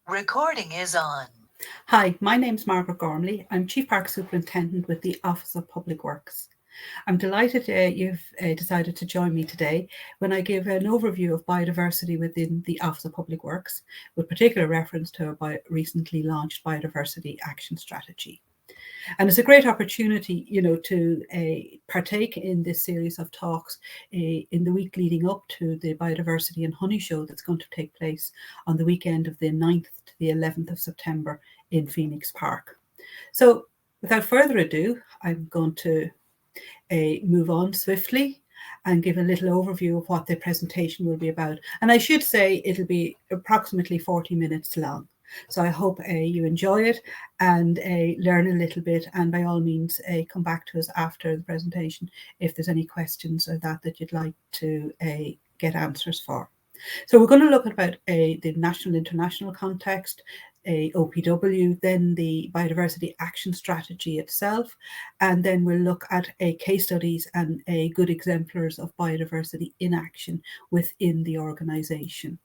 Recording is on. Hi, my name's Margaret Gormley. I'm Chief Park Superintendent with the Office of Public Works. I'm delighted you've decided to join me today when I give an overview of biodiversity within the Office of Public Works, with particular reference to our recently launched Biodiversity Action Strategy. And it's a great opportunity, to partake in this series of talks in the week leading up to the Biodiversity and Honey Show that's going to take place on the weekend of the 9th to the 11th of September in Phoenix Park. So without further ado, I'm going to move on swiftly and give a little overview of what the presentation will be about. And I should say it'll be approximately 40 minutes long. So I hope you enjoy it and learn a little bit, and by all means come back to us after the presentation if there's any questions or that you'd like to get answers for. So we're going to look at about the national international context, OPW, then the Biodiversity Action Strategy itself, and then we'll look at case studies and good exemplars of biodiversity in action within the organisation.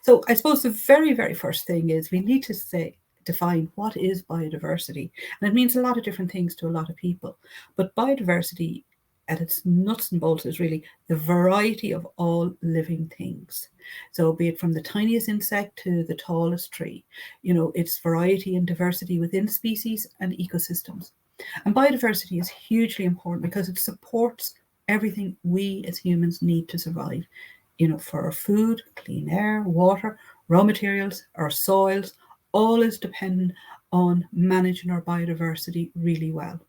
So I suppose the very, very first thing is we need to define what is biodiversity. And it means a lot of different things to a lot of people. But biodiversity at its nuts and bolts is really the variety of all living things. So be it from the tiniest insect to the tallest tree, it's variety and diversity within species and ecosystems. And biodiversity is hugely important because it supports everything we as humans need to survive. For our food, clean air, water, raw materials, our soils, all is dependent on managing our biodiversity really well.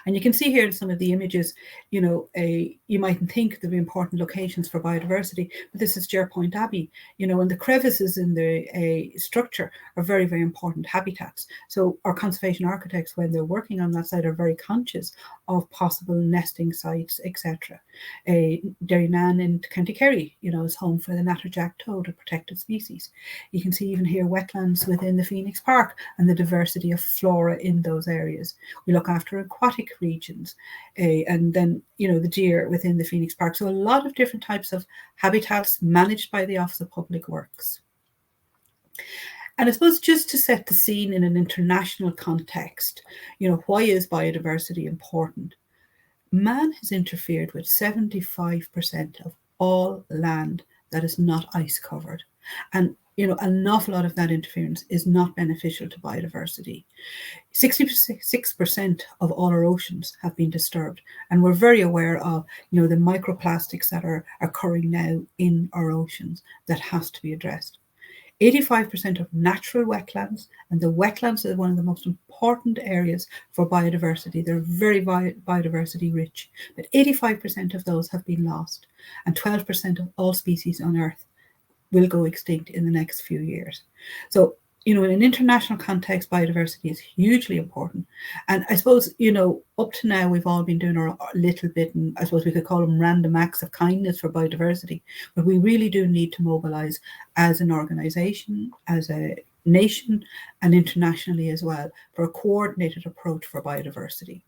And you can see here in some of the images, you mightn't think there'd be important locations for biodiversity, but this is Jerpoint Abbey, and the crevices in the structure are very, very important habitats. So our conservation architects, when they're working on that site, are very conscious of possible nesting sites, etc. Derrynan in County Kerry, is home for the natterjack toad, a protected species. You can see even here wetlands within the Phoenix Park and the diversity of flora in those areas. We look after aquatic regions, and then the deer within the Phoenix Park. So a lot of different types of habitats managed by the Office of Public Works. And I suppose just to set the scene in an international context, why is biodiversity important? Man has interfered with 75% of all land that is not ice covered. And an awful lot of that interference is not beneficial to biodiversity. 66% of all our oceans have been disturbed, and we're very aware of the microplastics that are occurring now in our oceans that has to be addressed. 85% of natural wetlands, and the wetlands are one of the most important areas for biodiversity. They're very biodiversity rich, but 85% of those have been lost, and 12% of all species on Earth will go extinct in the next few years. So, in an international context, biodiversity is hugely important. And I suppose, up to now, we've all been doing our little bit, and I suppose we could call them random acts of kindness for biodiversity. But we really do need to mobilise as an organisation, as a nation, and internationally as well, for a coordinated approach for biodiversity.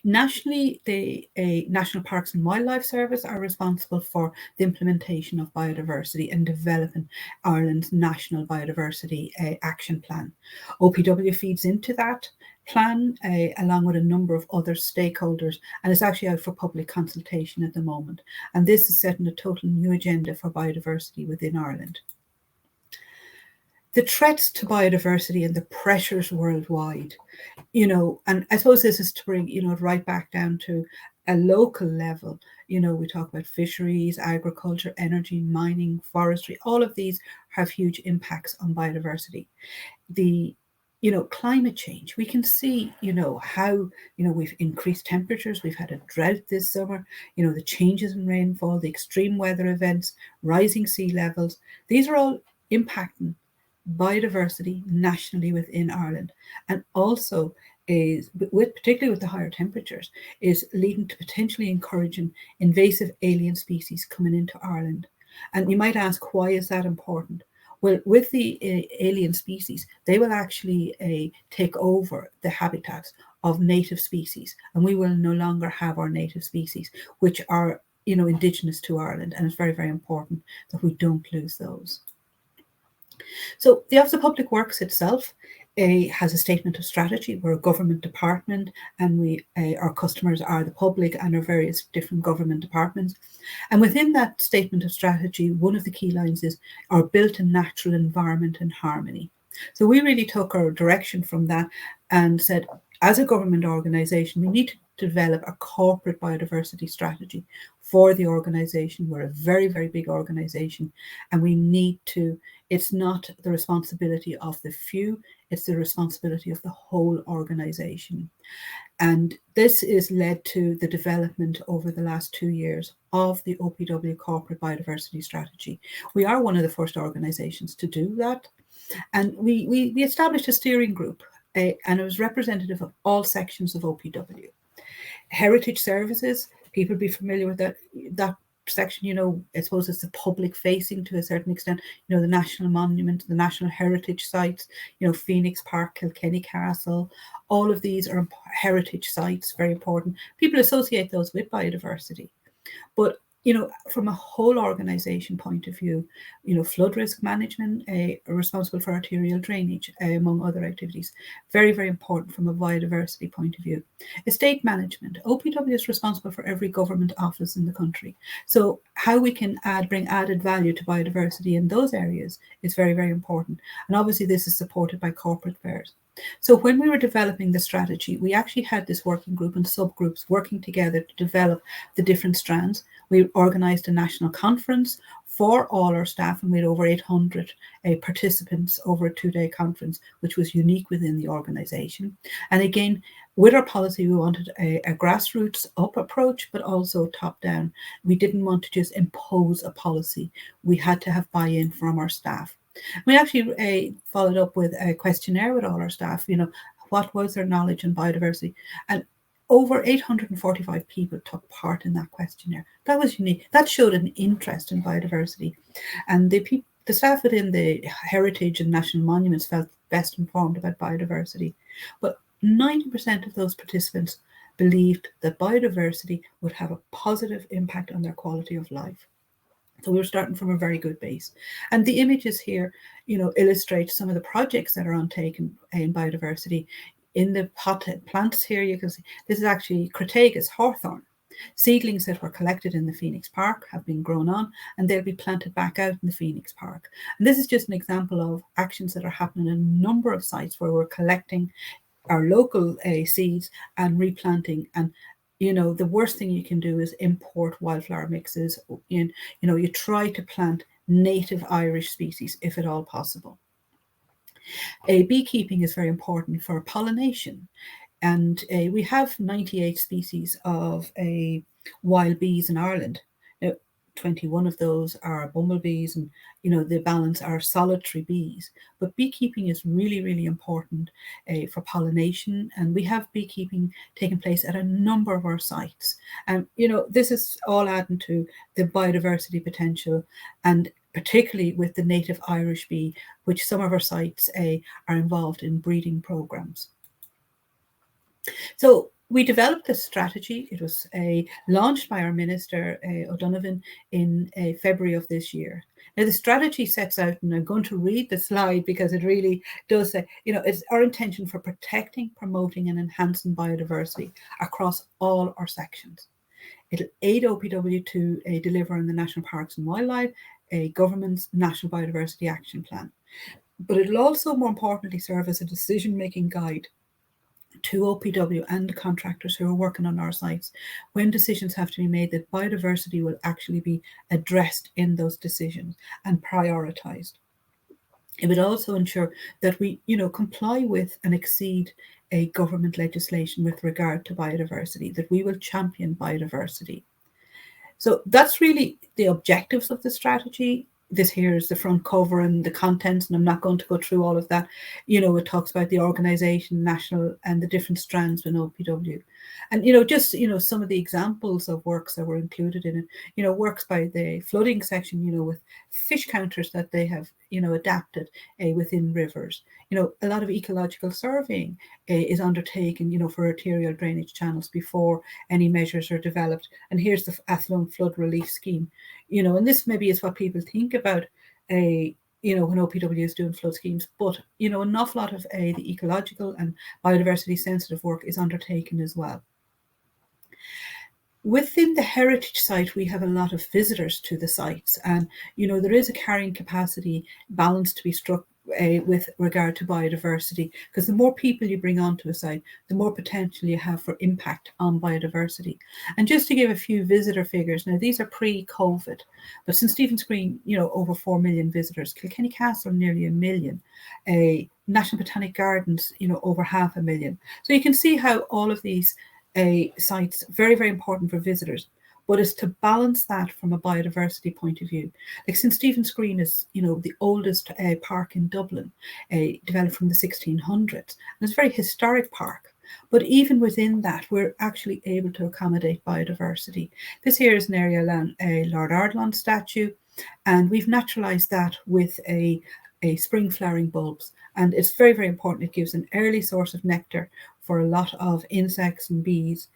Nationally, the National Parks and Wildlife Service are responsible for the implementation of biodiversity and developing Ireland's National Biodiversity Action Plan. OPW feeds into that plan along with a number of other stakeholders, and it's actually out for public consultation at the moment. And this is setting a total new agenda for biodiversity within Ireland. The threats to biodiversity and the pressures worldwide, and I suppose this is to bring, it right back down to a local level. We talk about fisheries, agriculture, energy, mining, forestry. All of these have huge impacts on biodiversity. The climate change, we can see, how, we've increased temperatures, we've had a drought this summer, the changes in rainfall, the extreme weather events, rising sea levels. These are all impacting biodiversity nationally within Ireland, and also is, particularly with the higher temperatures, is leading to potentially encouraging invasive alien species coming into Ireland. And you might ask, why is that important? Well, with the alien species, they will actually take over the habitats of native species, and we will no longer have our native species, which are indigenous to Ireland, and it's very, very important that we don't lose those. So the Office of Public Works itself has a statement of strategy. We're a government department, and our customers are the public and our various different government departments. And within that statement of strategy, one of the key lines is our built and natural environment in harmony. So we really took our direction from that and said, as a government organisation, we need to develop a corporate biodiversity strategy for the organisation. We're a very, very big organisation, and we need to, it's not the responsibility of the few, it's the responsibility of the whole organisation. And this is led to the development over the last 2 years of the OPW Corporate Biodiversity Strategy. We are one of the first organisations to do that. And we established a steering group, and it was representative of all sections of OPW. Heritage services, people be familiar with that section, I suppose it's the public facing to a certain extent, the national monument, the national heritage sites, Phoenix Park, Kilkenny Castle, all of these are heritage sites, very important. People associate those with biodiversity. But from a whole organisation point of view, flood risk management, responsible for arterial drainage, among other activities, very, very important from a biodiversity point of view. Estate management, OPW is responsible for every government office in the country. So how we can bring added value to biodiversity in those areas is very, very important. And obviously this is supported by corporate affairs. So when we were developing the strategy, we actually had this working group and subgroups working together to develop the different strands. We organised a national conference for all our staff, and we had over 800 participants over a 2-day conference, which was unique within the organisation. And again, with our policy, we wanted a grassroots up approach, but also top down. We didn't want to just impose a policy. We had to have buy-in from our staff. We actually followed up with a questionnaire with all our staff, what was their knowledge in biodiversity? And over 845 people took part in that questionnaire. That was unique. That showed an interest in biodiversity. And the staff within the heritage and national monuments felt best informed about biodiversity. But 90% of those participants believed that biodiversity would have a positive impact on their quality of life. So we were starting from a very good base. And the images here, illustrate some of the projects that are undertaken in biodiversity. In the potted plants here, you can see this is actually Crataegus hawthorn. Seedlings that were collected in the Phoenix Park have been grown on, and they'll be planted back out in the Phoenix Park. And this is just an example of actions that are happening in a number of sites where we're collecting our local seeds and replanting. And the worst thing you can do is import wildflower mixes. You try to plant native Irish species if at all possible. Beekeeping is very important for pollination. And we have 98 species of wild bees in Ireland. Now, 21 of those are bumblebees, and the balance are solitary bees. But beekeeping is really, really important for pollination, and we have beekeeping taking place at a number of our sites. And this is all adding to the biodiversity potential, and particularly with the native Irish bee, which some of our sites are involved in breeding programs. So we developed this strategy. It was launched by our Minister, O'Donovan, in February of this year. Now, the strategy sets out, and I'm going to read the slide because it really does say, it's our intention for protecting, promoting, and enhancing biodiversity across all our sections. It'll aid OPW to deliver on the National Parks and Wildlife, government's National Biodiversity Action Plan. But it'll also, more importantly, serve as a decision-making guide to OPW and the contractors who are working on our sites when decisions have to be made, that biodiversity will actually be addressed in those decisions and prioritised. It would also ensure that we, comply with and exceed a government legislation with regard to biodiversity, that we will champion biodiversity. So that's really the objectives of the strategy. This here is the front cover and the contents, and I'm not going to go through all of that. It talks about the organisation, national, and the different strands within OPW. And, just, some of the examples of works that were included in it, works by the flooding section, with fish counters that they have, adapted within rivers. A lot of ecological surveying is undertaken, for arterial drainage channels before any measures are developed. And here's the Athlon flood relief scheme, and this maybe is what people think about when OPW is doing flood schemes, but an awful lot of the ecological and biodiversity sensitive work is undertaken as well. Within the heritage site, we have a lot of visitors to the sites, and there is a carrying capacity balance to be struck with regard to biodiversity, because the more people you bring onto a site, the more potential you have for impact on biodiversity. And just to give a few visitor figures, now these are pre-COVID, but since Stephen's Green, over 4 million visitors, Kilkenny Castle nearly 1 million, National Botanic Gardens, over 500,000. So you can see how all of these sites very, very important for visitors, but it's to balance that from a biodiversity point of view. Like St Stephen's Green is, the oldest park in Dublin, developed from the 1600s, and it's a very historic park. But even within that, we're actually able to accommodate biodiversity. This here is an area around a Lord Athlon statue, and we've naturalised that with a spring flowering bulbs. And it's very, very important. It gives an early source of nectar for a lot of insects and bees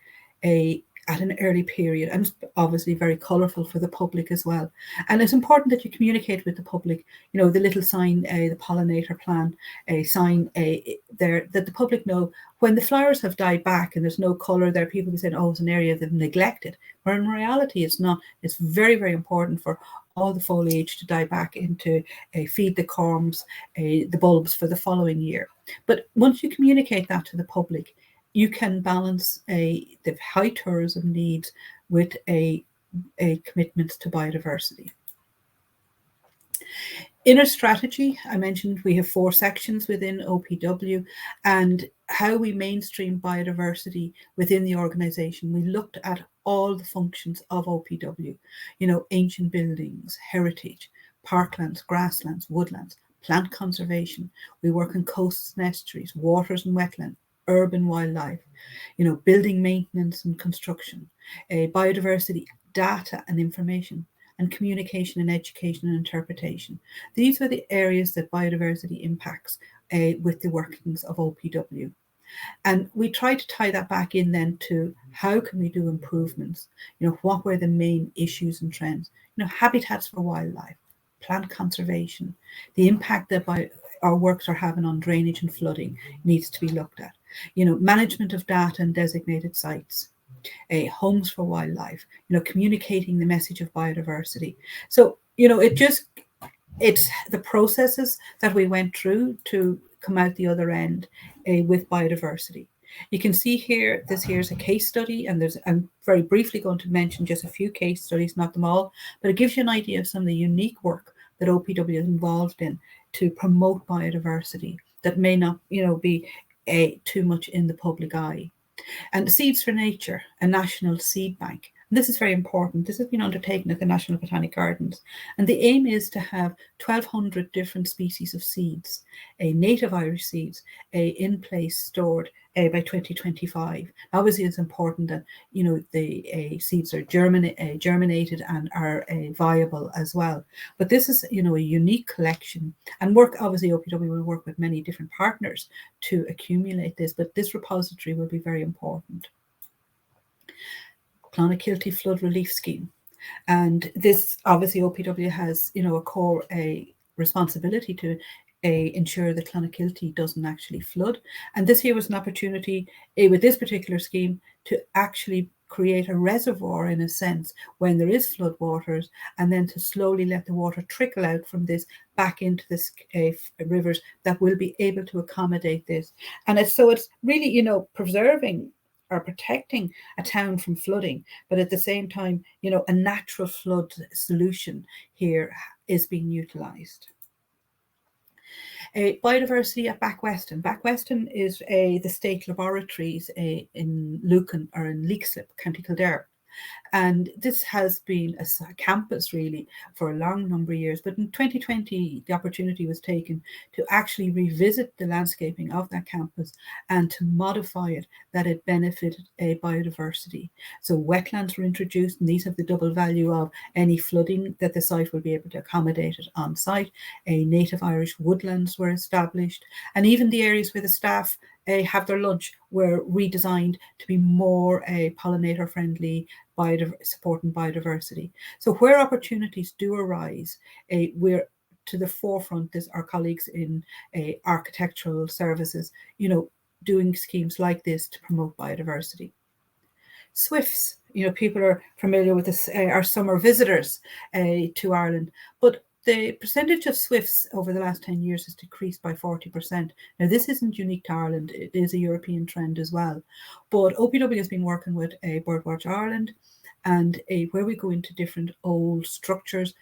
at an early period, and it's obviously very colourful for the public as well. And it's important that you communicate with the public, the little sign, the pollinator plan, a sign there, that the public know when the flowers have died back and there's no colour there. People will be saying, oh, it's an area they've neglected, where in reality it's not. It's very, very important for all the foliage to die back into feed the corms, the bulbs for the following year. But once you communicate that to the public, you can balance the high tourism needs with a commitment to biodiversity. In our strategy, I mentioned we have 4 sections within OPW, and how we mainstream biodiversity within the organisation. We looked at all the functions of OPW, ancient buildings, heritage, parklands, grasslands, woodlands, plant conservation. We work on coasts and estuaries, waters and wetlands, urban wildlife, building maintenance and construction, biodiversity data and information, and communication and education and interpretation. These are the areas that biodiversity impacts with the workings of OPW. And we try to tie that back in then to how can we do improvements? What were the main issues and trends? Habitats for wildlife, plant conservation, the impact that our works are having on drainage and flooding needs to be looked at. Management of data and designated sites, homes for wildlife, communicating the message of biodiversity. So, it's the processes that we went through to come out the other end with biodiversity. You can see here, this here's a case study, and I'm very briefly going to mention just a few case studies, not them all, but it gives you an idea of some of the unique work that OPW is involved in to promote biodiversity that may not, be too much in the public eye. And Seeds for Nature, a national seed bank. And this is very important. This has been undertaken at the National Botanic Gardens. And the aim is to have 1,200 different species of seeds, native Irish seeds, in place, stored by 2025. Obviously, it's important that, the seeds are germinated and are viable as well. But this is, a unique collection. And obviously, OPW will work with many different partners to accumulate this, but this repository will be very important. Clonakilty Flood Relief Scheme. And this, obviously, OPW has, a core responsibility to ensure that Clonakilty doesn't actually flood. And this here was an opportunity with this particular scheme to actually create a reservoir, in a sense, when there is flood waters, and then to slowly let the water trickle out from this back into the rivers that will be able to accommodate this. And it's really, preserving or protecting a town from flooding, but at the same time, a natural flood solution here is being utilised. Biodiversity at Backweston. Backweston is the state laboratories in Lucan, or in Leixlip, County Kildare. And this has been a campus really for a long number of years. But in 2020, the opportunity was taken to actually revisit the landscaping of that campus and to modify it that it benefited biodiversity. So wetlands were introduced, and these have the double value of any flooding that the site will be able to accommodate it on site. Native Irish woodlands were established, and even the areas where the staff have their lunch were redesigned to be more pollinator friendly, supporting biodiversity. So where opportunities do arise, we're to the forefront is our colleagues in architectural services, you know, doing schemes like this to promote biodiversity. Swifts, you know, people are familiar with this, are summer visitors to Ireland, but the percentage of swifts over the last 10 years has decreased by 40%. Now, this isn't unique to Ireland, it is a European trend as well. But OPW has been working with Birdwatch Ireland, and where we go into different old structures,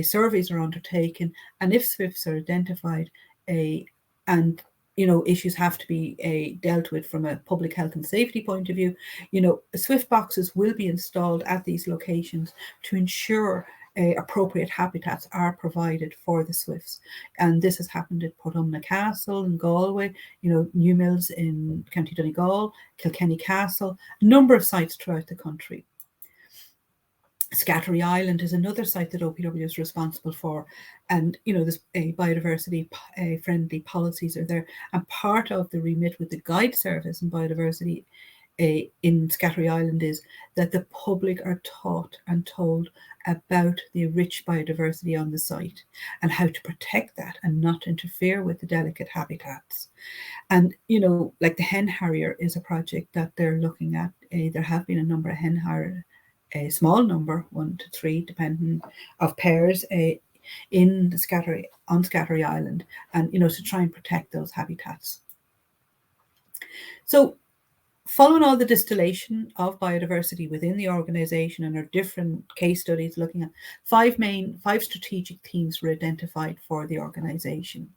surveys are undertaken, and if swifts are identified, and you know, issues have to be dealt with from a public health and safety point of view, you know, swift boxes will be installed at these locations to ensure appropriate habitats are provided for the swifts. And this has happened at Portumna Castle in Galway, you know, New Mills in County Donegal, Kilkenny Castle, a number of sites throughout the country. Scattery Island is another site that OPW is responsible for, and you know, there's biodiversity friendly policies are there, and part of the remit with the guide service in biodiversity in Scattery Island is that the public are taught and told about the rich biodiversity on the site and how to protect that and not interfere with the delicate habitats. And you know, like the hen harrier is a project that they're looking at. There have been a number of hen harrier, a small number, 1 to 3, depending, of pairs in the Scattery Island, and you know, to try and protect those habitats. So, following all the distillation of biodiversity within the organisation, and our different case studies looking at five strategic themes were identified for the organisation.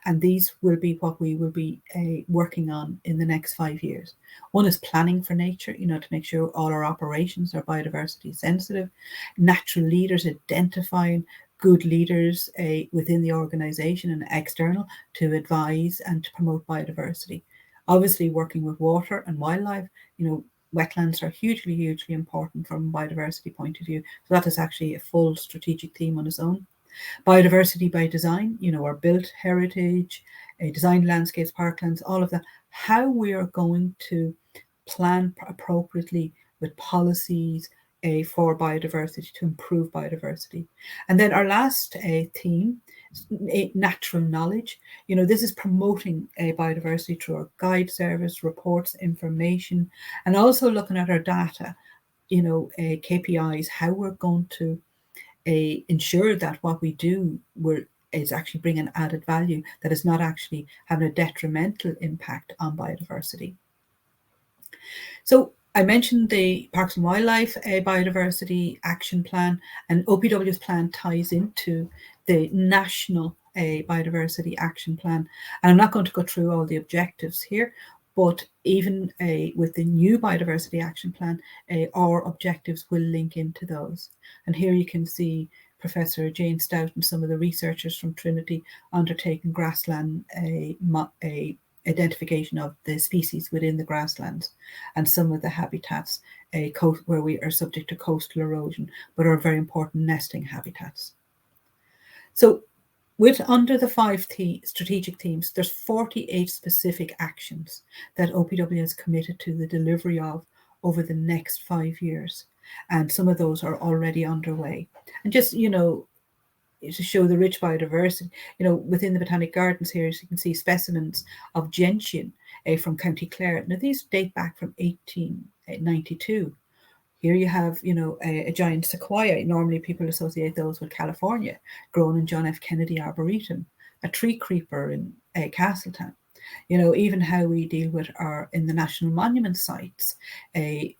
And these will be what we will be working on in the next 5 years. One is planning for nature, you know, to make sure all our operations are biodiversity sensitive. Natural leaders, identifying good leaders within the organisation and external to advise and to promote biodiversity. Obviously, working with water and wildlife, you know, wetlands are hugely, hugely important from a biodiversity point of view. So that is actually a full strategic theme on its own. Biodiversity by design, you know, our built heritage, designed landscapes, parklands, all of that, how we are going to plan appropriately with policies for biodiversity to improve biodiversity. And then our last theme, natural knowledge. You know, this is promoting biodiversity through our guide service, reports, information, and also looking at our data, you know, KPIs, how we're going to ensure that what we do is actually bringing added value, that is not actually having a detrimental impact on biodiversity. So I mentioned the Parks and Wildlife Biodiversity Action Plan, and OPW's plan ties into the National Biodiversity Action Plan. And I'm not going to go through all the objectives here, but even with the new Biodiversity Action Plan, our objectives will link into those. And here you can see Professor Jane Stout and some of the researchers from Trinity undertaking grassland identification of the species within the grasslands and some of the habitats where we are subject to coastal erosion, but are very important nesting habitats. So with under the 5 strategic themes, there's 48 specific actions that OPW has committed to the delivery of over the next 5 years. And some of those are already underway. And just, you know, to show the rich biodiversity, you know, within the Botanic Gardens here, as you can see specimens of gentian from County Clare. Now, these date back from 1892. Here you have, you know, a giant sequoia. Normally people associate those with California, grown in John F. Kennedy Arboretum, a tree creeper in Castletown. You know, even how we deal with in the national monument sites,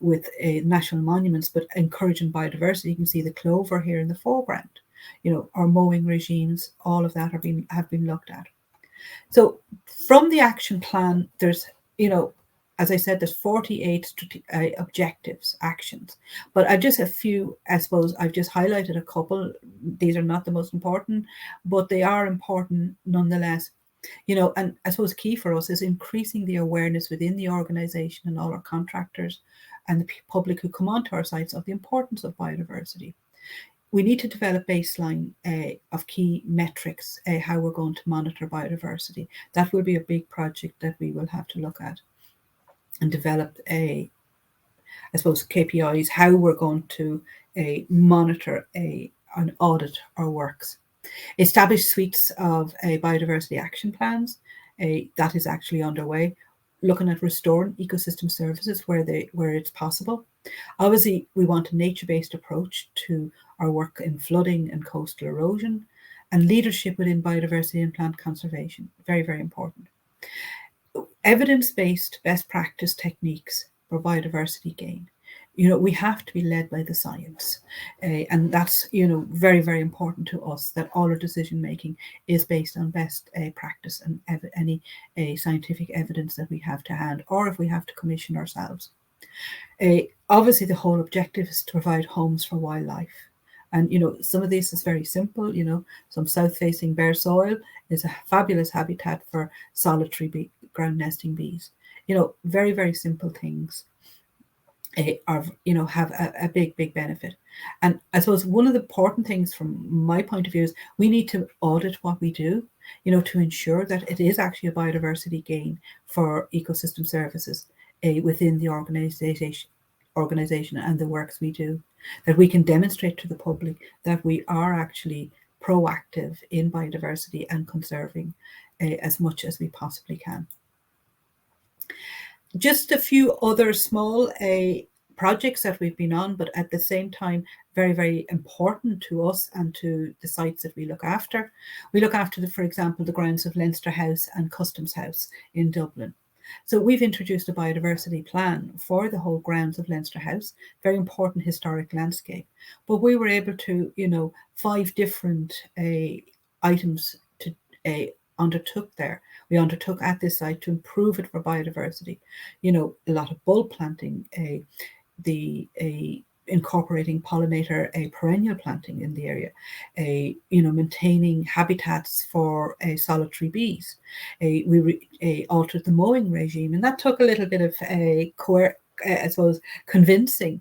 with national monuments, but encouraging biodiversity. You can see the clover here in the foreground. You know, our mowing regimes, all of that have been looked at. So from the action plan, there's, you know, as I said, there's 48 objectives, actions, but I've just a few, I suppose I've just highlighted a couple. These are not the most important, but they are important nonetheless. You know, and I suppose key for us is increasing the awareness within the organisation and all our contractors and the public who come onto our sites of the importance of biodiversity. We need to develop baseline of key metrics, how we're going to monitor biodiversity. That will be a big project that we will have to look at and develop I suppose KPIs, how we're going to monitor and audit our works. Establish suites of biodiversity action plans. That is actually underway, looking at restoring ecosystem services where it's possible. Obviously, we want a nature-based approach to our work in flooding and coastal erosion, and leadership within biodiversity and plant conservation. Very, very important. Evidence-based best practice techniques for biodiversity gain. We have to be led by the science, and that's very, very important to us, that all our decision making is based on best practice and any scientific evidence that we have to hand, or if we have to commission ourselves. Obviously, the whole objective is to provide homes for wildlife. And, some of this is very simple. Some south-facing bare soil is a fabulous habitat for solitary ground nesting bees. Very, very simple things have a big benefit. And I suppose one of the important things from my point of view is we need to audit what we do, to ensure that it is actually a biodiversity gain for ecosystem services within the organization and the works we do, that we can demonstrate to the public that we are actually proactive in biodiversity and conserving as much as we possibly can. Just a few other small projects that we've been on, but at the same time, very, very important to us and to the sites that we look after. We look after, for example, the grounds of Leinster House and Customs House in Dublin. So we've introduced a biodiversity plan for the whole grounds of Leinster House, very important historic landscape. But we were able to, 5 different items to undertook there. We undertook at this site to improve it for biodiversity. A lot of bulb planting, incorporating pollinator perennial planting in the area, maintaining habitats for solitary bees. We altered the mowing regime, and that took a little bit of I suppose convincing.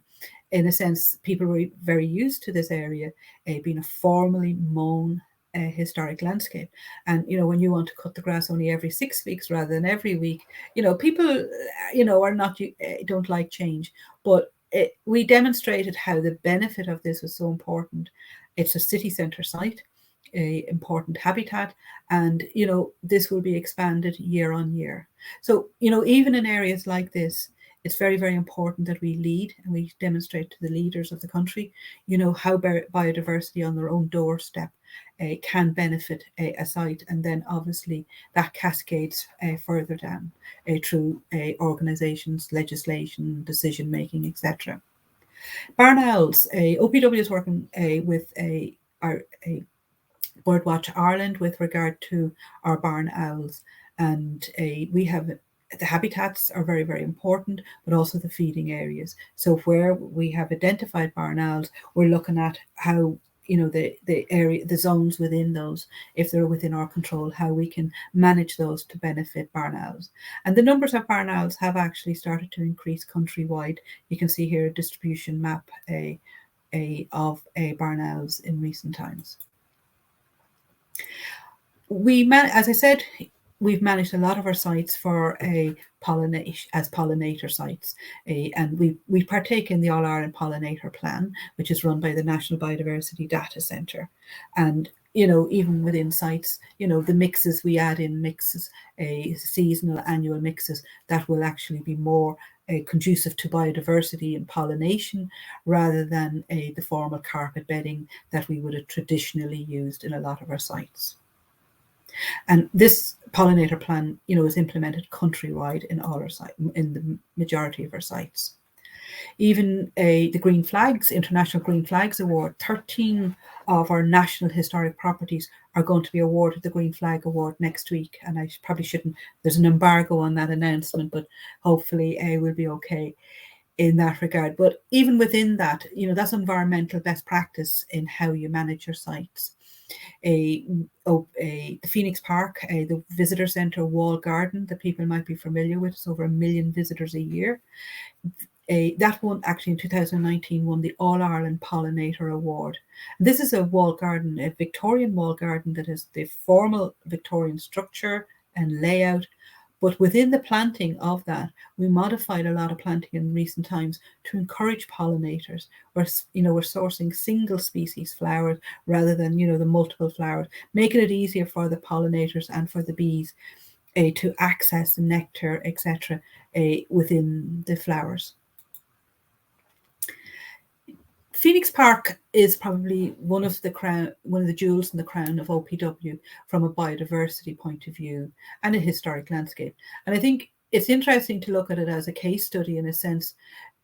In a sense, people were very used to this area being a formally mown historic landscape. And when you want to cut the grass only every 6 weeks rather than every week, people are not don't like change. But we demonstrated how the benefit of this was so important. It's a city centre site, a important habitat, and this will be expanded year on year. So even in areas like this, it's very, very important that we lead and we demonstrate to the leaders of the country, how biodiversity on their own doorstep can benefit a site, and then obviously that cascades further down through organisations, legislation, decision making, etc. Barn owls. OPW is working with Birdwatch Ireland with regard to our barn owls, and we have the habitats are very, very important, but also the feeding areas. So where we have identified barn owls, we're looking at how the area, the zones within those, if they're within our control, how we can manage those to benefit barn owls. And the numbers of barn owls have actually started to increase countrywide. You can see here a distribution map of barn owls in recent times. As I said, we've managed a lot of our sites for pollinator sites, and we partake in the All Ireland Pollinator Plan, which is run by the National Biodiversity Data Centre. And even within sites, the mixes we add in seasonal, annual mixes that will actually be more conducive to biodiversity and pollination rather than the formal carpet bedding that we would have traditionally used in a lot of our sites. And this pollinator plan, is implemented countrywide in all our sites, in the majority of our sites. Even the Green Flags, International Green Flags Award, 13 of our national historic properties are going to be awarded the Green Flag Award next week. And I probably shouldn't, there's an embargo on that announcement, but hopefully we'll be okay in that regard. But even within that, that's environmental best practice in how you manage your sites. The Phoenix Park, the visitor centre wall garden that people might be familiar with, it's over 1 million visitors a year. That one actually in 2019 won the All Ireland Pollinator Award. This is a wall garden, a Victorian wall garden that has the formal Victorian structure and layout, But within the planting of that, we modified a lot of planting in recent times to encourage pollinators. We're sourcing single species flowers rather than, the multiple flowers, making it easier for the pollinators and for the bees to access the nectar, etc., within the flowers. Phoenix Park is probably one of the jewels in the crown of OPW from a biodiversity point of view and a historic landscape. And I think it's interesting to look at it as a case study in a sense.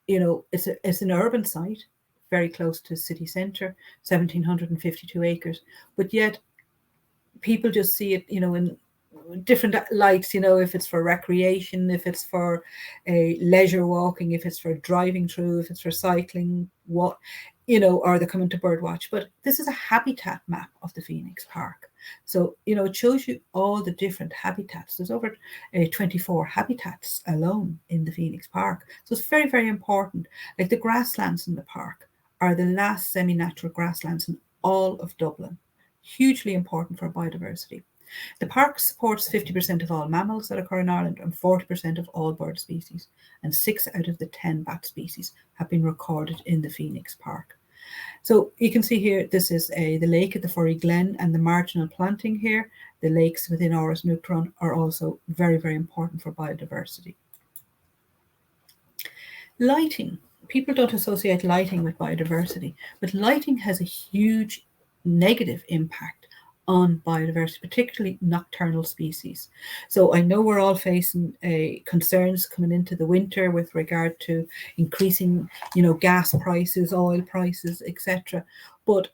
It's an urban site, very close to city centre, 1,752 acres, but yet people just see it, in different lights, if it's for recreation, if it's for leisure walking, if it's for driving through, if it's for cycling, or they're coming to birdwatch. But this is a habitat map of the Phoenix Park. So, it shows you all the different habitats. There's over 24 habitats alone in the Phoenix Park. So it's very, very important. Like the grasslands in the park are the last semi-natural grasslands in all of Dublin. Hugely important for biodiversity. The park supports 50% of all mammals that occur in Ireland and 40% of all bird species, and 6 out of the 10 bat species have been recorded in the Phoenix Park. So you can see here, this is the lake at the Furry Glen and the marginal planting here. The lakes within Áras Neutron are also very, very important for biodiversity. Lighting. People don't associate lighting with biodiversity, but lighting has a huge negative impact on biodiversity, particularly nocturnal species. So I know we're all facing concerns coming into the winter with regard to increasing, gas prices, oil prices, etc. But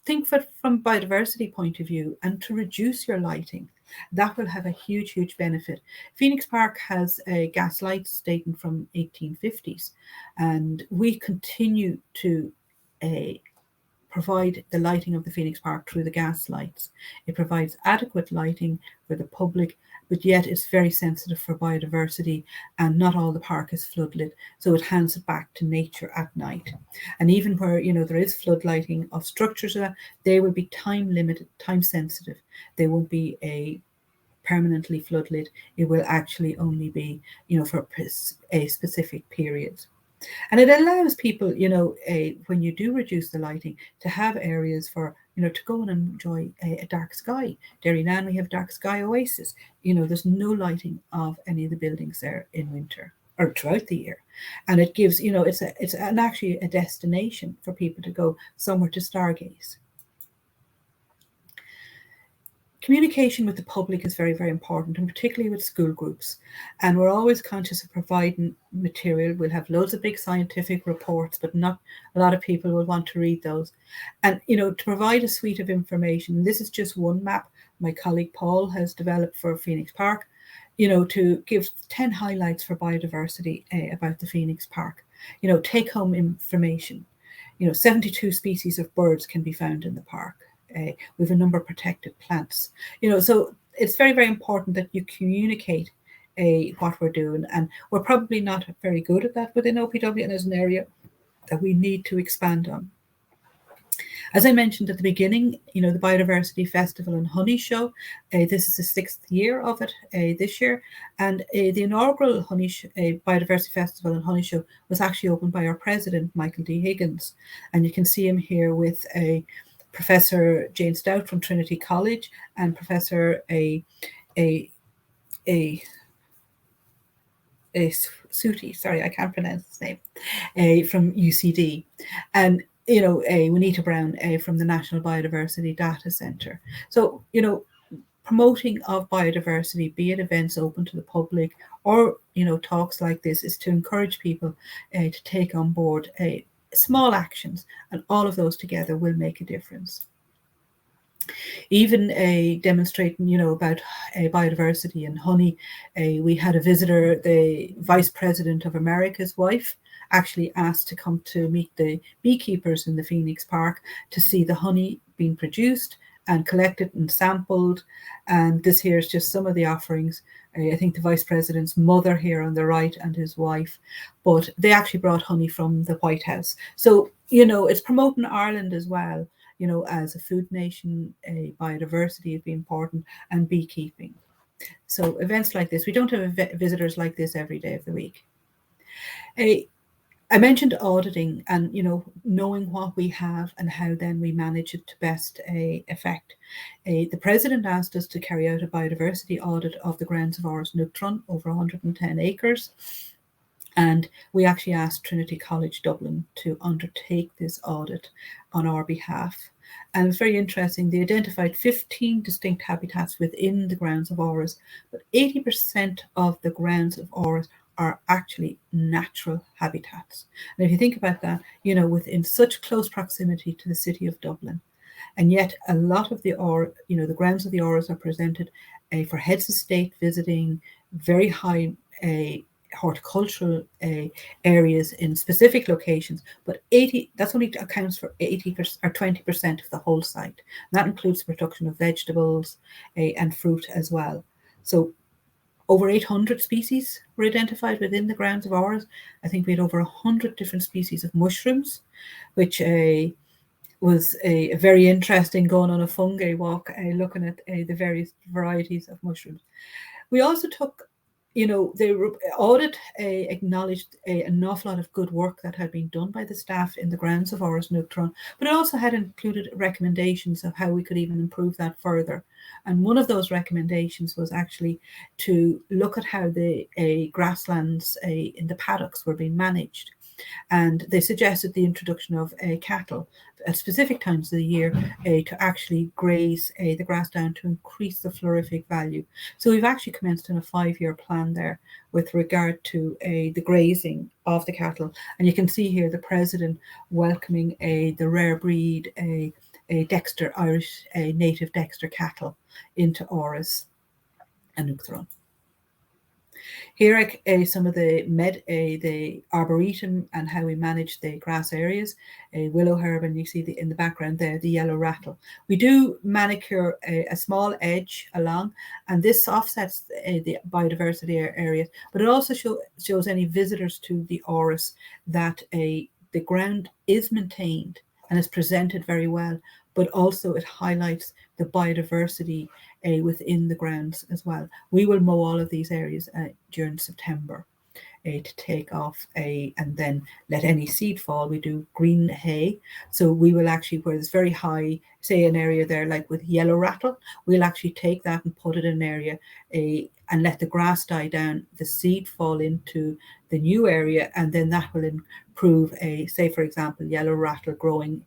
think of it from a biodiversity point of view, and to reduce your lighting, that will have a huge, huge benefit. Phoenix Park has gas lights dating from 1850s, and we continue to provide the lighting of the Phoenix Park through the gas lights. It provides adequate lighting for the public, but yet it's very sensitive for biodiversity, and not all the park is floodlit, so it hands it back to nature at night. And even where there is flood lighting of structures, they will be time limited, time sensitive. They won't be permanently floodlit. It will actually only be for a specific period. And it allows people, when you do reduce the lighting, to have areas for, to go and enjoy a dark sky. Derrynan, we have dark sky oasis. There's no lighting of any of the buildings there in winter or throughout the year. And it gives, it's actually a destination for people to go somewhere to stargaze. Communication with the public is very, very important, and particularly with school groups. And we're always conscious of providing material. We'll have loads of big scientific reports, but not a lot of people will want to read those. And, to provide a suite of information, this is just one map my colleague Paul has developed for Phoenix Park, to give 10 highlights for biodiversity about the Phoenix Park. Take home information. 72 species of birds can be found in the park. We have a number of protected plants, so it's very, very important that you communicate what we're doing, and we're probably not very good at that within OPW, and as an area that we need to expand on. As I mentioned at the beginning, the Biodiversity Festival and Honey Show, this is the 6th year of it this year, and the inaugural Biodiversity Festival and Honey Show was actually opened by our president, Michael D. Higgins, and you can see him here with Professor Jane Stout from Trinity College and Professor Suti, sorry, I can't pronounce his name, from UCD, and Juanita Brown from the National Biodiversity Data Centre. So, promoting of biodiversity, be it events open to the public or, talks like this, is to encourage people to take on board small actions, and all of those together will make a difference. Even demonstrating, about biodiversity and honey, we had a visitor, the Vice President of America's wife, actually asked to come to meet the beekeepers in the Phoenix Park to see the honey being produced and collected and sampled. And this here is just some of the offerings. I think the Vice President's mother here on the right and his wife, but they actually brought honey from the White House. So, it's promoting Ireland as well, as a food nation, biodiversity would be important, and beekeeping. So events like this, we don't have visitors like this every day of the week. I mentioned auditing and, knowing what we have and how then we manage it to best effect. The President asked us to carry out a biodiversity audit of the grounds of Áras Nuachtaráin, over 110 acres. And we actually asked Trinity College Dublin to undertake this audit on our behalf. And it's very interesting. They identified 15 distinct habitats within the grounds of Áras, but 80% of the grounds of Áras are actually natural habitats. And if you think about that, within such close proximity to the city of Dublin, and yet a lot of the grounds of the Áras are presented for heads of state visiting, very high horticultural areas in specific locations, but that's only accounts for 80% or 20% of the whole site. And that includes the production of vegetables and fruit as well. So over 800 species were identified within the grounds of Áras. I think we had over 100 different species of mushrooms, which was a very interesting going on a fungi walk, looking at the various varieties of mushrooms. We also took, the audit acknowledged an awful lot of good work that had been done by the staff in the grounds of Áras Nuachtaráin, but it also had included recommendations of how we could even improve that further. And one of those recommendations was actually to look at how the grasslands in the paddocks were being managed. And they suggested the introduction of cattle at specific times of the year to actually graze the grass down to increase the florific value. So we've actually commenced on a 5-year plan there with regard to the grazing of the cattle. And you can see here the President welcoming the rare breed, a Dexter, Irish native Dexter cattle into Áras and Nuachtaráin. Here are some of the arboretum and how we manage the grass areas. Willow herb, and you see in the background there, the yellow rattle. We do manicure a small edge along, and this offsets the biodiversity areas, but it also shows any visitors to the Áras that the ground is maintained and is presented very well, but also it highlights the biodiversity within the grounds as well. We will mow all of these areas during September to take off and then let any seed fall. We do green hay. So we will actually, where there's very high, say an area there like with yellow rattle, we'll actually take that and put it in an area and let the grass die down, the seed fall into the new area, and then that will improve say for example, yellow rattle growing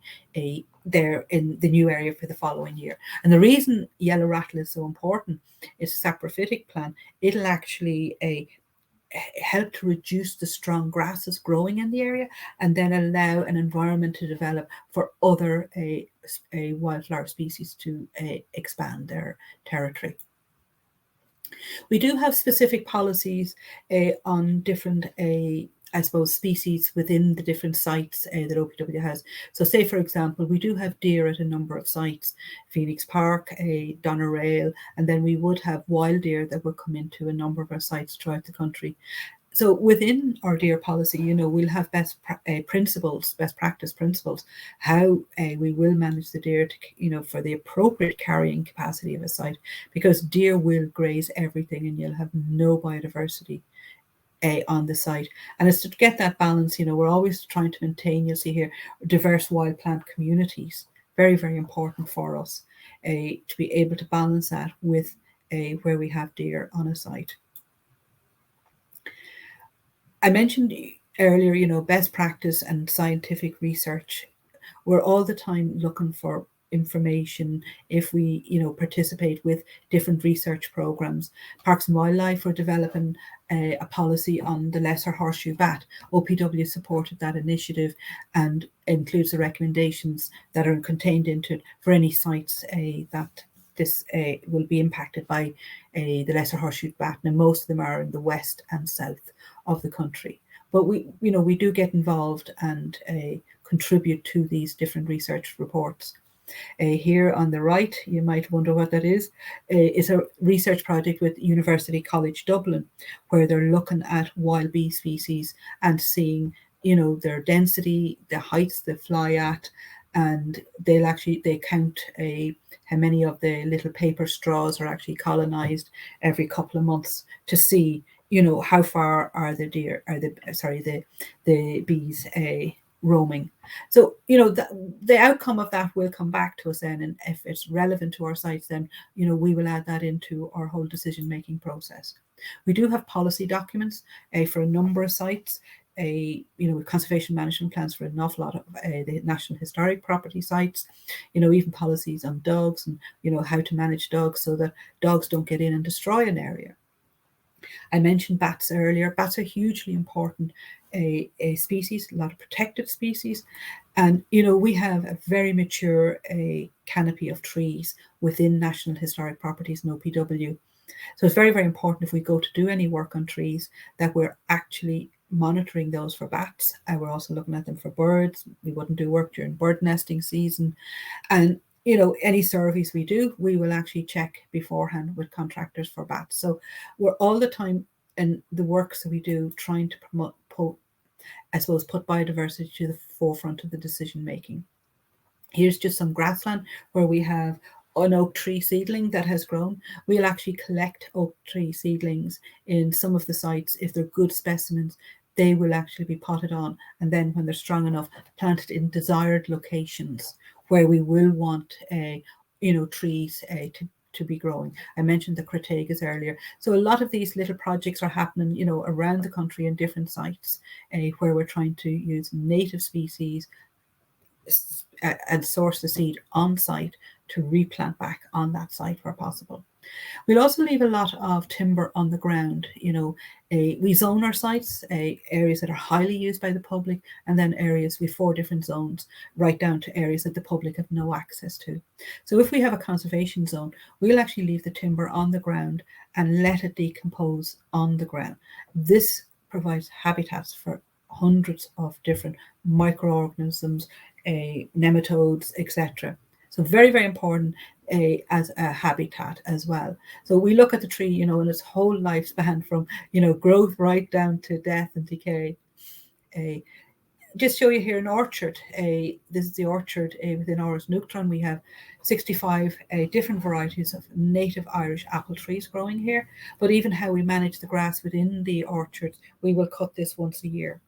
there in the new area for the following year. And the reason yellow rattle is so important is a saprophytic plant. It'll actually help to reduce the strong grasses growing in the area and then allow an environment to develop for other wildflower species to expand their territory. We do have specific policies on different species within the different sites that OPW has. So say, for example, we do have deer at a number of sites, Phoenix Park, Doneraile, and then we would have wild deer that would come into a number of our sites throughout the country. So within our deer policy, we'll have best practice principles, how we will manage the deer to, for the appropriate carrying capacity of a site, because deer will graze everything and you'll have no biodiversity on the site. And it's to get that balance, we're always trying to maintain, you'll see here, diverse wild plant communities. Very, very important for us to be able to balance that with where we have deer on a site. I mentioned earlier, best practice and scientific research. We're all the time looking for information if we, participate with different research programs. Parks and Wildlife are developing a policy on the lesser horseshoe bat. OPW supported that initiative and includes the recommendations that are contained into it for any sites that this will be impacted by the lesser horseshoe bat. Now, most of them are in the west and south of the country. But we do get involved and contribute to these different research reports. Here on the right, you might wonder what that is a research project with University College Dublin, where they're looking at wild bee species and seeing, their density, the heights they fly at, and they count how many of the little paper straws are actually colonized every couple of months to see, how far are the bees roaming. So, the outcome of that will come back to us then, and if it's relevant to our sites, then, we will add that into our whole decision-making process. We do have policy documents for a number of sites, conservation management plans for an awful lot of the National Historic Property sites, even policies on dogs and, how to manage dogs so that dogs don't get in and destroy an area. I mentioned bats earlier. Bats are hugely important a species, a lot of protected species. And, we have a very mature canopy of trees within National Historic Properties and OPW. So it's very, very important if we go to do any work on trees that we're actually monitoring those for bats. And we're also looking at them for birds. We wouldn't do work during bird nesting season. And, any surveys we do, we will actually check beforehand with contractors for bats. So we're all the time in the works that we do trying to put biodiversity to the forefront of the decision making. Here's just some grassland where we have an oak tree seedling that has grown. We'll actually collect oak tree seedlings in some of the sites. If they're good specimens, they will actually be potted on, and then when they're strong enough, planted in desired locations where we will want trees to be growing. I mentioned the Crataegas earlier. So a lot of these little projects are happening, around the country in different sites where we're trying to use native species and source the seed on site to replant back on that site where possible. We'll also leave a lot of timber on the ground. We zone our sites, areas that are highly used by the public, and then areas with 4 different zones, right down to areas that the public have no access to. So if we have a conservation zone, we'll actually leave the timber on the ground and let it decompose on the ground. This provides habitats for hundreds of different microorganisms, nematodes, etc. So very, very important as a habitat as well. So we look at the tree, in its whole lifespan from, growth right down to death and decay. Just show you here an orchard. This is the orchard within Áras Nuachtaráin. We have 65 different varieties of native Irish apple trees growing here. But even how we manage the grass within the orchard, we will cut this once a year.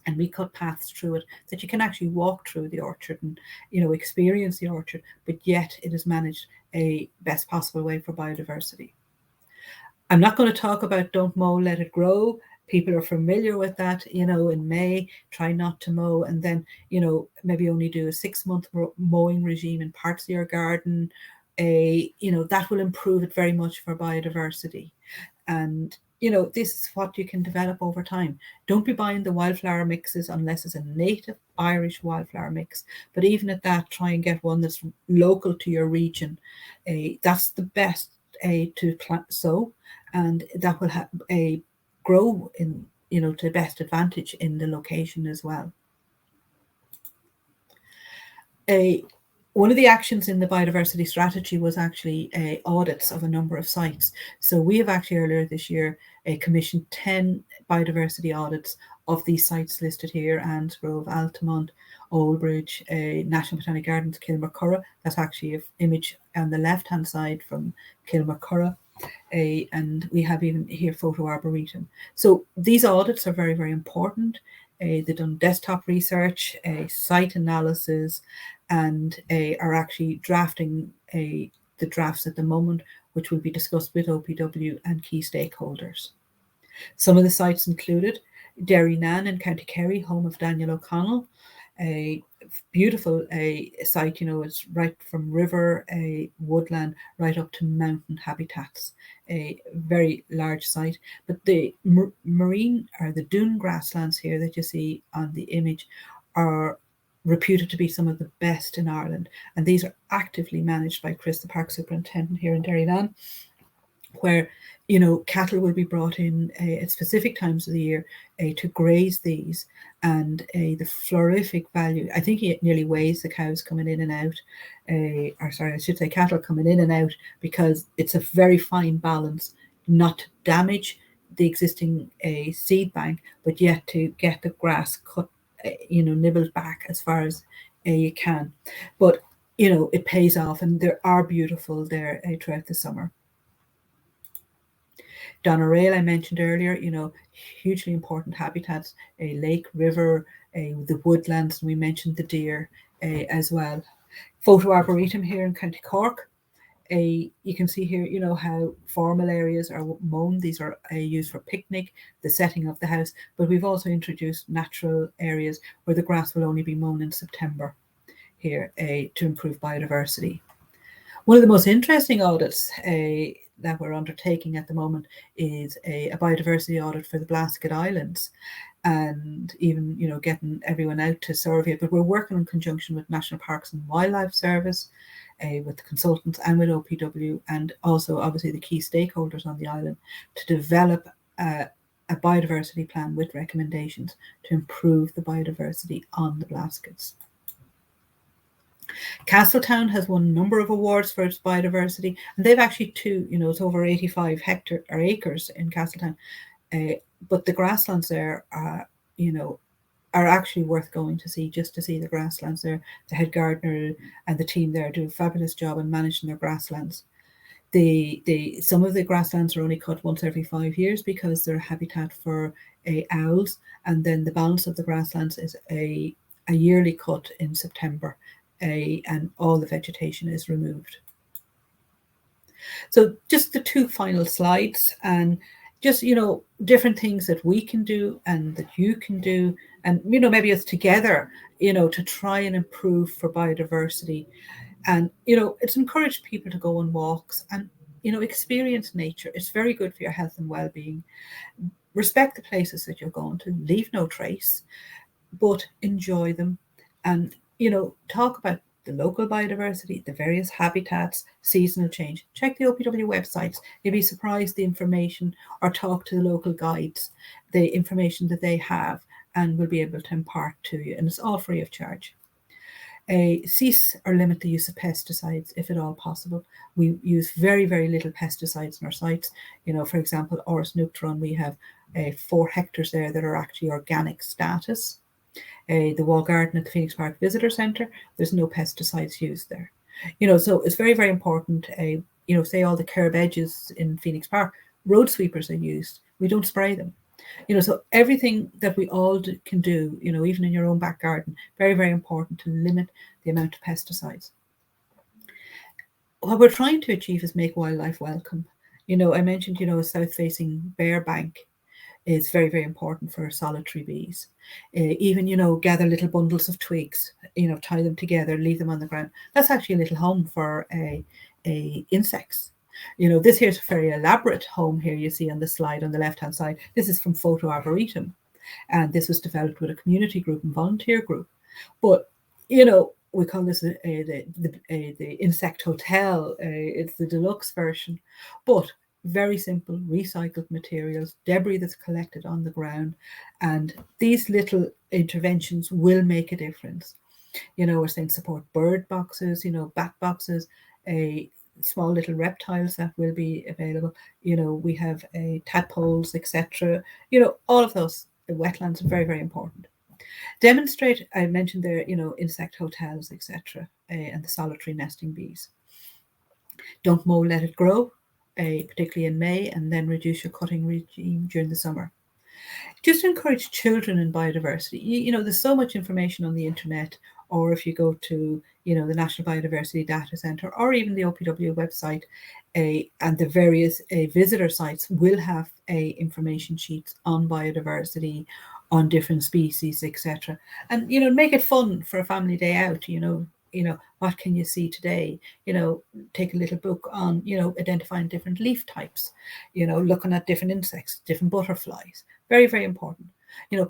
And we cut paths through it that you can actually walk through the orchard and, experience the orchard, but yet it is managed a best possible way for biodiversity. I'm not going to talk about don't mow, let it grow. People are familiar with that, in May, try not to mow, and then, maybe only do a 6-month mowing regime in parts of your garden. That will improve it very much for biodiversity. And this is what you can develop over time. Don't be buying the wildflower mixes unless it's a native Irish wildflower mix. But even at that, try and get one that's local to your region. That's the best to sow, and that will grow in, to the best advantage in the location as well. One of the actions in the biodiversity strategy was actually audits of a number of sites. So we have actually earlier this year commissioned 10 biodiversity audits of these sites listed here: Ansgrove, Altamont, Oldbridge, National Botanic Gardens, Kilmacurra. That's actually an image on the left-hand side from Kilmacurra. And we have even here Photo Arboretum. So these audits are very, very important. They've done desktop research, site analysis, and are actually drafting the drafts at the moment, which will be discussed with OPW and key stakeholders. Some of the sites included Derrynan in County Kerry, home of Daniel O'Connell, a beautiful site. It's right from river, woodland, right up to mountain habitats. A very large site. But the marine or the dune grasslands here that you see on the image are reputed to be some of the best in Ireland, and these are actively managed by Chris, the park superintendent here in Derrynan, where cattle will be brought in at specific times of the year to graze these, and the florific value, I think it nearly weighs the cows coming in and out, I should say cattle coming in and out, because it's a very fine balance not to damage the existing seed bank, but yet to get the grass cut, nibbled back as far as you can. But, it pays off, and they are beautiful there throughout the summer. Doneraile, I mentioned earlier, hugely important habitats, a lake, river, the woodlands, and we mentioned the deer as well. Photo Arboretum here in County Cork. You can see here, how formal areas are mown. These are used for picnic, the setting of the house, but we've also introduced natural areas where the grass will only be mown in September here to improve biodiversity. One of the most interesting audits that we're undertaking at the moment is a biodiversity audit for the Scattery Islands, and even getting everyone out to survey it. But we're working in conjunction with National Parks and Wildlife Service, with the consultants, and with OPW, and also obviously the key stakeholders on the island, to develop a biodiversity plan with recommendations to improve the biodiversity on the Blaskets. Castletown has won a number of awards for its biodiversity, and they've actually it's over 85 acres in Castletown. But the grasslands there are actually worth going to see, just to see the grasslands there. The head gardener and the team there do a fabulous job in managing their grasslands. Some of the grasslands are only cut once every 5 years because they're a habitat for owls, and then the balance of the grasslands is a yearly cut in September. And all the vegetation is removed. So just the two final slides, and just, different things that we can do and that you can do, and, maybe it's together, to try and improve for biodiversity. And, it's encouraged people to go on walks and, experience nature. It's very good for your health and well-being. Respect the places that you're going to, leave no trace, but enjoy them. And talk about the local biodiversity, the various habitats, seasonal change. Check the OPW websites. You'll be surprised the information, or talk to the local guides, the information that they have, and will be able to impart to you. And it's all free of charge. Cease or limit the use of pesticides if at all possible. We use very, very little pesticides in our sites. For example, Oris Neutron, we have 4 hectares there that are actually organic status. The wall garden at the Phoenix Park Visitor Centre, there's no pesticides used there. So it's very, very important. Say all the curb edges in Phoenix Park, road sweepers are used. We don't spray them. So everything that we all can do, even in your own back garden, very, very important to limit the amount of pesticides. What we're trying to achieve is make wildlife welcome. I mentioned, a south-facing bear bank is very, very important for solitary bees. Even, gather little bundles of twigs, tie them together, leave them on the ground. That's actually a little home for insects. This here's a very elaborate home here you see on the slide on the left-hand side. This is from Photo Arboretum, and this was developed with a community group and volunteer group. But, we call this the insect hotel. It's the deluxe version, but very simple, recycled materials, debris that's collected on the ground, and these little interventions will make a difference. We're saying support bird boxes, bat boxes, small little reptiles that will be available. We have tadpoles, etc. All of those, the wetlands are very, very important. Demonstrate, I mentioned there, insect hotels, etc., and the solitary nesting bees. Don't mow, let it grow. Particularly in May, and then reduce your cutting regime during the summer. Just to encourage children in biodiversity. There's so much information on the internet, or if you go to, the National Biodiversity Data Centre, or even the OPW website, and the various visitor sites will have information sheets on biodiversity, on different species, etc. And, make it fun for a family day out, what can you see today? Take a little book on, identifying different leaf types, looking at different insects, different butterflies. Very, very important.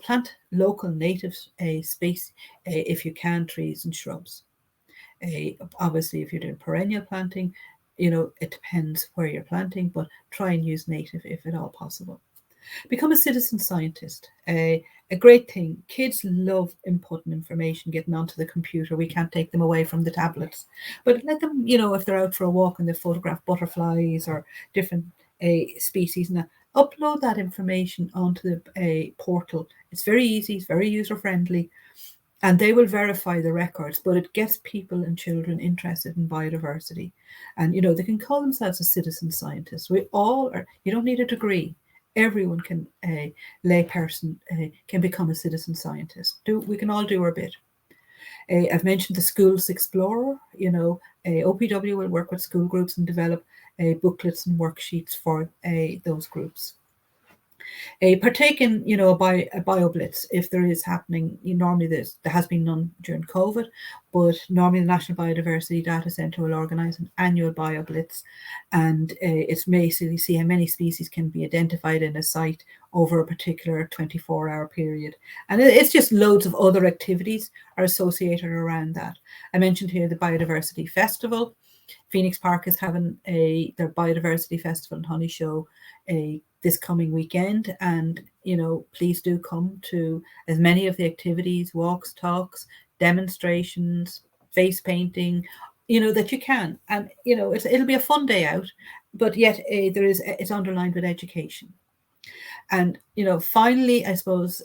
Plant local native species, if you can, trees and shrubs. Obviously, if you're doing perennial planting, it depends where you're planting, but try and use native if at all possible. Become a citizen scientist. A great thing. Kids love input and information, getting onto the computer. We can't take them away from the tablets, but let them, if they're out for a walk and they photograph butterflies or different species, and upload that information onto the portal. It's very easy, it's very user friendly, and they will verify the records, but it gets people and children interested in biodiversity. And, you know, they can call themselves a citizen scientist. We all are, you don't need a degree. Everyone can, a layperson can become a citizen scientist. We can all do our bit. I've mentioned the Schools Explorer. You know, OPW will work with school groups and develop booklets and worksheets for those groups. Partake in, you know, a BioBlitz if there is happening. Normally there has been none during COVID, but normally the National Biodiversity Data Centre will organise an annual BioBlitz, and it's basically see how many species can be identified in a site over a particular 24-hour period. And it's just loads of other activities are associated around that. I mentioned here the Biodiversity Festival. Phoenix Park is having their Biodiversity Festival and Honey Show this coming weekend, and you know, please do come to as many of the activities, walks, talks, demonstrations, face painting, you know, that you can. And you know, it'll be a fun day out, but yet it's underlined with education. And you know, finally, I suppose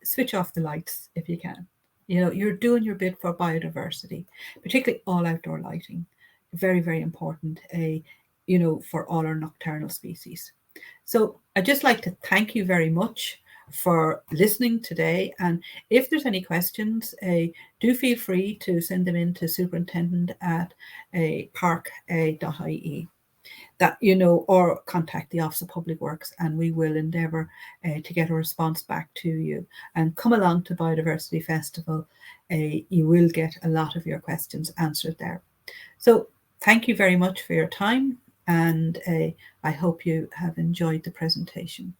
switch off the lights if you can. You know, you're doing your bit for biodiversity, particularly all outdoor lighting. Very, very important, you know, for all our nocturnal species. So I'd just like to thank you very much for listening today. And if there's any questions, do feel free to send them in to superintendent@park.ie. That, you know, or contact the Office of Public Works, and we will endeavour to get a response back to you. And come along to Biodiversity Festival. You will get a lot of your questions answered there. So thank you very much for your time, and I hope you have enjoyed the presentation.